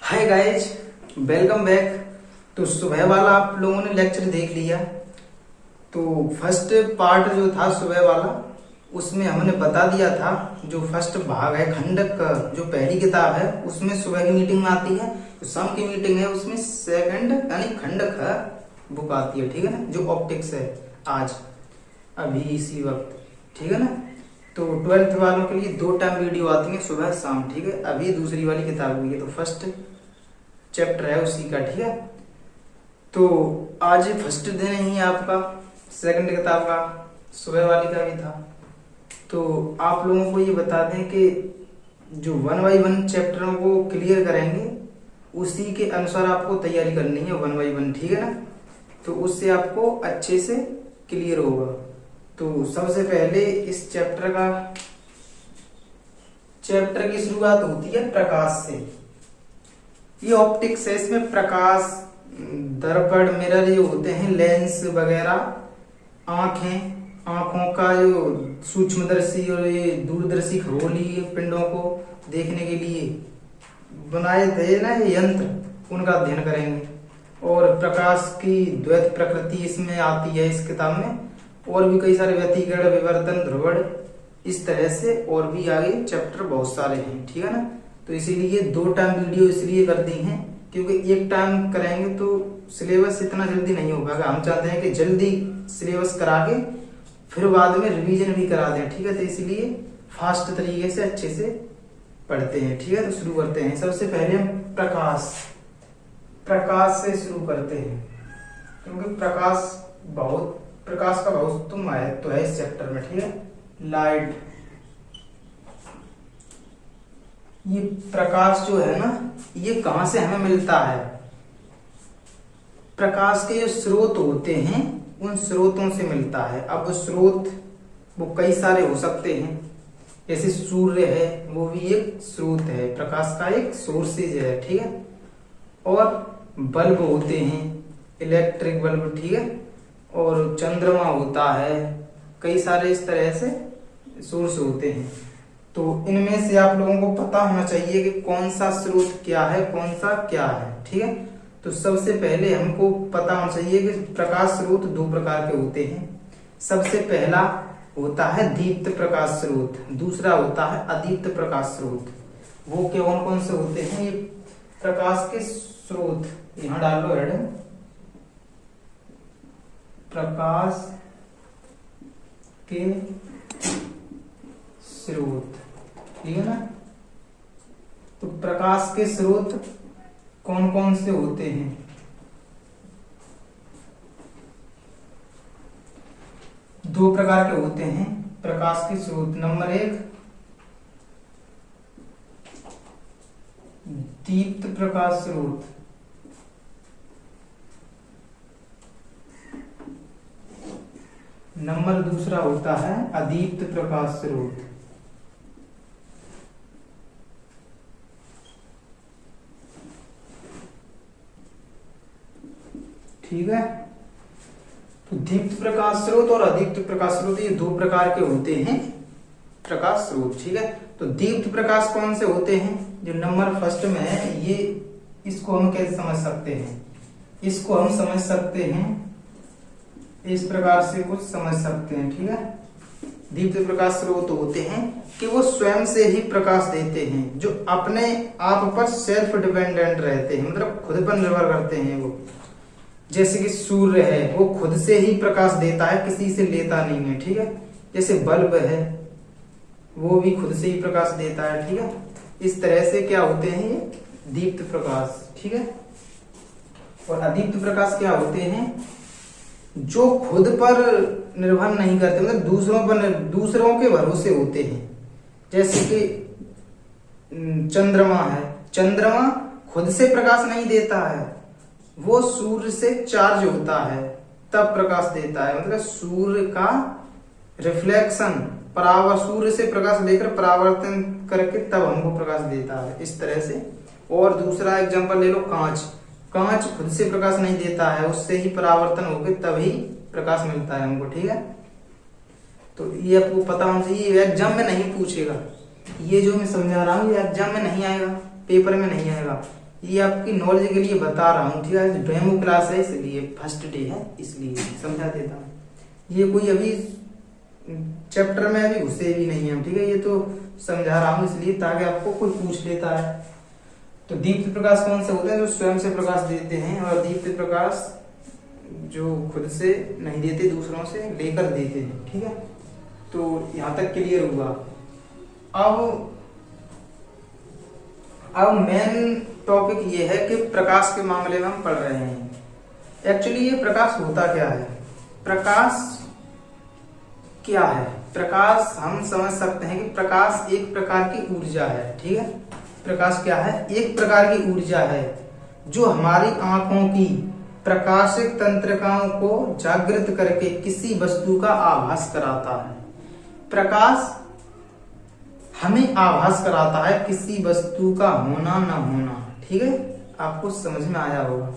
Hi guys, welcome back. तो सुबह वाला आप लोगों ने लेक्चर देख लिया। तो फर्स्ट पार्ट जो था सुबह वाला, उसमें हमने बता दिया था जो फर्स्ट भाग है खंडक का, जो पहली किताब है उसमें सुबह की मीटिंग में आती है। जो शाम की मीटिंग है उसमें सेकंड यानी खंडक है बुक आती है, ठीक है ना, जो ऑप्टिक्स है आज अभी इसी वक्त, ठीक है ना। तो 12th वालों के लिए 2 टाइम वीडियो आती है, सुबह शाम, ठीक है। अभी दूसरी वाली किताब हुई है, तो फर्स्ट चैप्टर है उसी का, ठीक है। तो आज फर्स्ट दिन ही आपका सेकंड किताब का सुबह वाली का भी था। तो आप लोगों को ये बता दें कि जो 1 बाई 1 चैप्टरों को क्लियर करेंगे उसी के अनुसार आपको तैयारी करनी है 1 बाई 1, ठीक है ना। तो उससे आपको अच्छे से क्लियर होगा। तो सबसे पहले इस चैप्टर की शुरुआत होती है प्रकाश से। ये ऑप्टिक्स है, इसमें प्रकाश, दर्पण, मिरर जो होते हैं, लेंस वगैरह, आंखों का जो सूक्ष्मदर्शी और ये दूरदर्शी खगोलीय पिंडों को देखने के लिए बनाए थे ना ये यंत्र, उनका अध्ययन करेंगे। और प्रकाश की द्वैत प्रकृति इसमें आती है इस किताब में, और भी कई सारे व्यतिकरण, विवर्तन, ध्रुवण, इस तरह से और भी आगे चैप्टर बहुत सारे हैं, ठीक है ना। तो इसीलिए 2 टाइम वीडियो इसलिए कर दी हैं क्योंकि एक टाइम करेंगे तो सिलेबस इतना जल्दी नहीं हो पाएगा। हम चाहते हैं कि जल्दी सिलेबस करा के फिर बाद में रिवीजन भी करा दें, ठीक है। तो इसलिए फास्ट तरीके से अच्छे से पढ़ते हैं, ठीक है। तो शुरू करते हैं। सबसे पहले हम प्रकाश से शुरू करते हैं, क्योंकि प्रकाश का बहुत महत्व है इस चैप्टर में, ठीक है। लाइट, ये प्रकाश जो है ना, ये कहां से हमें मिलता है? प्रकाश के जो स्रोत होते हैं उन स्रोतों से मिलता है। अब स्रोत वो कई सारे हो सकते हैं, जैसे सूर्य है, वो भी एक स्रोत है, प्रकाश का एक सोर्सेज है, ठीक है। और बल्ब होते हैं, इलेक्ट्रिक बल्ब, ठीक है। और चंद्रमा होता है, कई सारे इस तरह से सोर्स होते हैं। तो इनमें से आप लोगों को पता होना चाहिए कि कौन सा स्रोत क्या है, कौन सा क्या है, ठीक है। तो सबसे पहले हमको पता होना चाहिए कि प्रकाश स्रोत 2 प्रकार के होते हैं। सबसे पहला होता है दीप्त प्रकाश स्रोत, दूसरा होता है अदीप्त प्रकाश स्रोत। वो कौन कौन से होते हैं? ये प्रकाश के स्रोत, यहां डाल लो हेड, प्रकाश के स्रोत, ठीक है ना। तो प्रकाश के स्रोत कौन कौन से होते हैं? दो प्रकार के होते हैं प्रकाश के स्रोत। नंबर 1 दीप्त प्रकाश स्रोत, नंबर दूसरा होता है अदीप्त प्रकाश स्रोत। ठीक है। तो दीप्त प्रकाश स्रोत और अदीप्त प्रकाश स्रोत, ये 2 प्रकार के होते हैं प्रकाश स्रोत, ठीक है। तो दीप्त प्रकाश कौन से होते हैं? जो नंबर फर्स्ट में है, ये इसको हम कैसे समझ सकते हैं? इसको हम समझ सकते हैं इस प्रकार से, कुछ समझ सकते हैं, ठीक है। दीप्त प्रकाश स्रोत होते हैं कि वो स्वयं से ही प्रकाश देते हैं, जो अपने आप पर सेल्फ डिपेंडेंट रहते हैं, मतलब खुद पर निर्भर करते हैं वो। जैसे कि सूर्य है, वो खुद से ही प्रकाश देता है, किसी से लेता नहीं है, ठीक है। जैसे बल्ब है, वो भी खुद से ही प्रकाश देता है, ठीक है। इस तरह से क्या होते हैं ये दीप्त प्रकाश, ठीक है। और अदीप्त प्रकाश क्या होते हैं? जो खुद पर निर्भर नहीं करते, मतलब दूसरों के भरोसे होते हैं। जैसे कि चंद्रमा है, चंद्रमा खुद से प्रकाश नहीं देता है, वो सूर्य से चार्ज होता है तब प्रकाश देता है। मतलब सूर्य का रिफ्लेक्शन, सूर्य से प्रकाश लेकर परावर्तन करके तब हमको प्रकाश देता है, इस तरह से। और दूसरा एग्जांपल ले लो, कांच खुद से प्रकाश नहीं देता है, उससे ही परावर्तन होकर तभी प्रकाश मिलता है हमको, ठीक है। तो ये आपको पता होना चाहिए, एग्जाम में नहीं पूछेगा, ये जो मैं समझा रहा हूँ ये एग्जाम में नहीं आएगा, पेपर में नहीं आएगा। ये आपकी नॉलेज के लिए बता रहा हूँ, ठीक है। डेमो क्लास है इसलिए, फर्स्ट डे है इसलिए समझा देता हूँ। ये कोई अभी चैप्टर में अभी घुसे भी नहीं है, ठीक है। ये तो समझा रहा हूँ इसलिए ताकि आपको कोई पूछ लेता है। तो दीप्त प्रकाश कौन से होते हैं? जो स्वयं से प्रकाश देते हैं, और दीप्त प्रकाश जो खुद से नहीं देते, दूसरों से लेकर देते हैं, ठीक है। तो यहाँ तक क्लियर हुआ। अब मेन टॉपिक ये है कि प्रकाश के मामले में हम पढ़ रहे हैं। एक्चुअली ये प्रकाश होता क्या है? प्रकाश क्या है? प्रकाश हम समझ सकते हैं कि प्रकाश एक प्रकार की ऊर्जा है, ठीक है। प्रकाश क्या है? एक प्रकार की ऊर्जा है जो हमारी आंखों की प्रकाशिक तंत्रिकाओं को जागृत करके किसी वस्तु का आभास कराता है। प्रकाश हमें आभास कराता है किसी वस्तु का होना न होना, ठीक है। आपको समझ में आया होगा।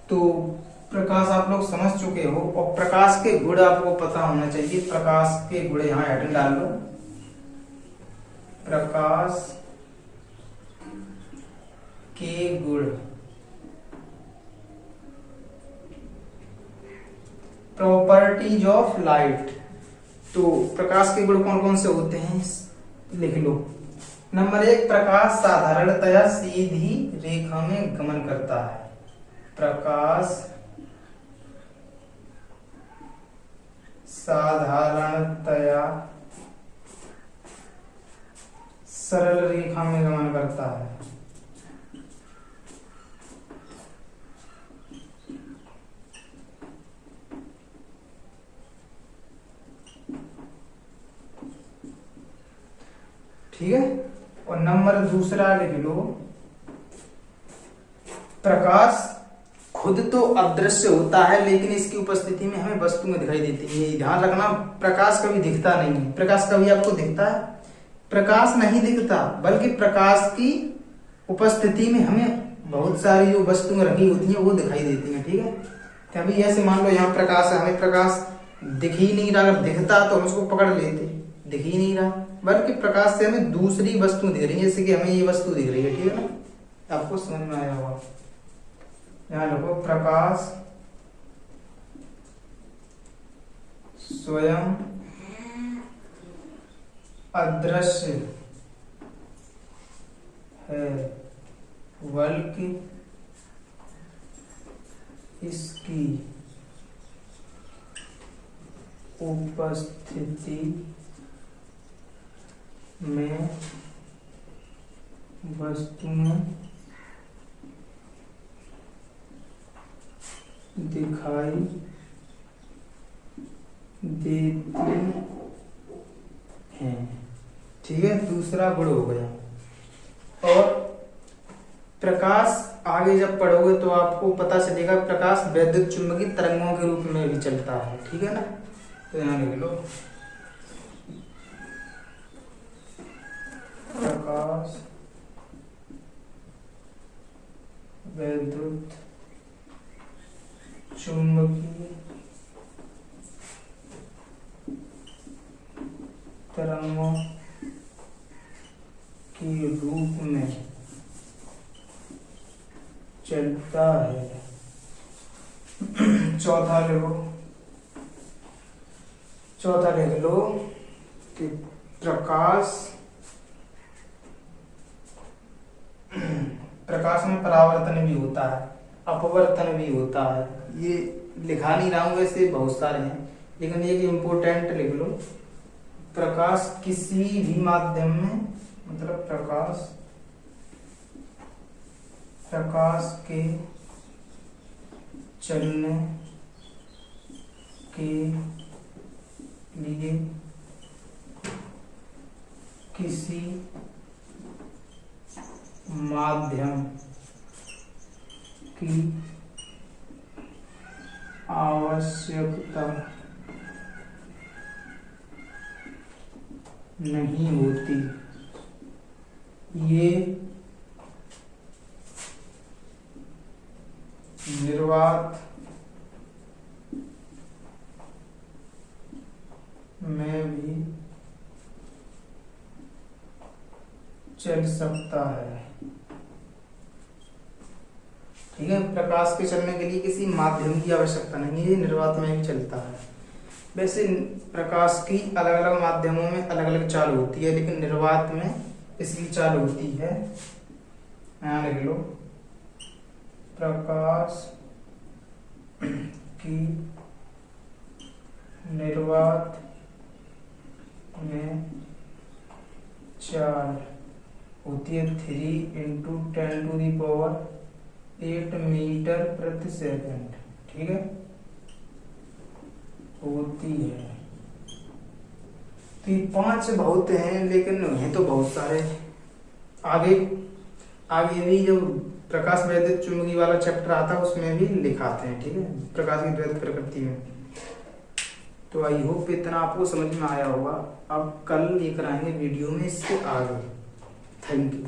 तो प्रकाश आप लोग समझ चुके हो, और प्रकाश के गुण आपको पता होना चाहिए। प्रकाश के गुण यहाँ हेडिंग डाल लो, प्रकाश के गुण। Properties of light. तो प्रकाश के गुण कौन कौन से होते हैं लिख लो। नंबर 1, प्रकाश साधारणतया सीधी रेखा में गमन करता है। प्रकाश साधारणतया सरल रेखा में गमन करता है। ठीक है। और नंबर 2 लिख लो, प्रकाश खुद तो अदृश्य होता है लेकिन इसकी उपस्थिति में हमें वस्तुएं दिखाई देती है। ध्यान रखना, प्रकाश कभी दिखता नहीं है। प्रकाश कभी आपको दिखता है? प्रकाश नहीं दिखता, बल्कि प्रकाश की उपस्थिति में हमें बहुत सारी जो वस्तुएं रखी होती हैं वो दिखाई देती हैं, ठीक है। कभी ऐसे मान लो यहाँ प्रकाश है, हमें प्रकाश दिख ही नहीं रहा। अगर दिखता तो हम उसको पकड़ लेते, दिख ही नहीं रहा, बल्कि प्रकाश से हमें दूसरी वस्तु दिख रही है, जैसे कि हमें ये वस्तु दिख रही है, ठीक है ना। आपको समझ में आया होगा। यहाँ लिखो, प्रकाश स्वयं अदृश्य है, बल्कि इसकी उपस्थिति में वस्तुएं दिखाई देती हैं, ठीक है। दूसरा गुण हो गया। और प्रकाश आगे जब पढ़ोगे तो आपको पता चलेगा, प्रकाश वैद्युत चुंबकीय तरंगों के रूप में भी चलता है, ठीक है ना। तो यहाँ लिख लो, प्रकाश वैद्युत चुंबकीय तरंगों के रूप में चलता है। चौथा लिख लो कि प्रकाश में परावर्तन भी होता है, अपवर्तन भी होता है। ये लिखा नहीं रहा हूं, वैसे बहुत सारे हैं, लेकिन एक इम्पोर्टेंट लिख लो। प्रकाश किसी भी माध्यम में, मतलब प्रकाश के चलने के लिए किसी माध्यम की आवश्यकता नहीं होती। ये निर्वात में भी चल सकता है। ठीक है। प्रकाश के चलने के लिए किसी माध्यम की आवश्यकता नहीं है, ये निर्वात में ही चलता है। वैसे प्रकाश की अलग अलग माध्यमों में अलग अलग चाल होती है, लेकिन निर्वात में इसकी चाल होती है, यहाँ लिख लो, प्रकाश की निर्वात में चाल होती है 3 × 10⁸ मीटर प्रति सेकंड, ठीक है, होती है। तो ये 5 बहुत हैं, लेकिन हैं तो बहुत सारे। आगे भी जो प्रकाश वैद्युत चुंबकीय वाला चैप्टर आता है उसमें भी लिखाते हैं, ठीक है, प्रकाश की द्वैत प्रकृति में। तो आई होप इतना आपको समझ में आया होगा। अब कल ये कराएंगे वीडियो में इससे आगे। Thank you.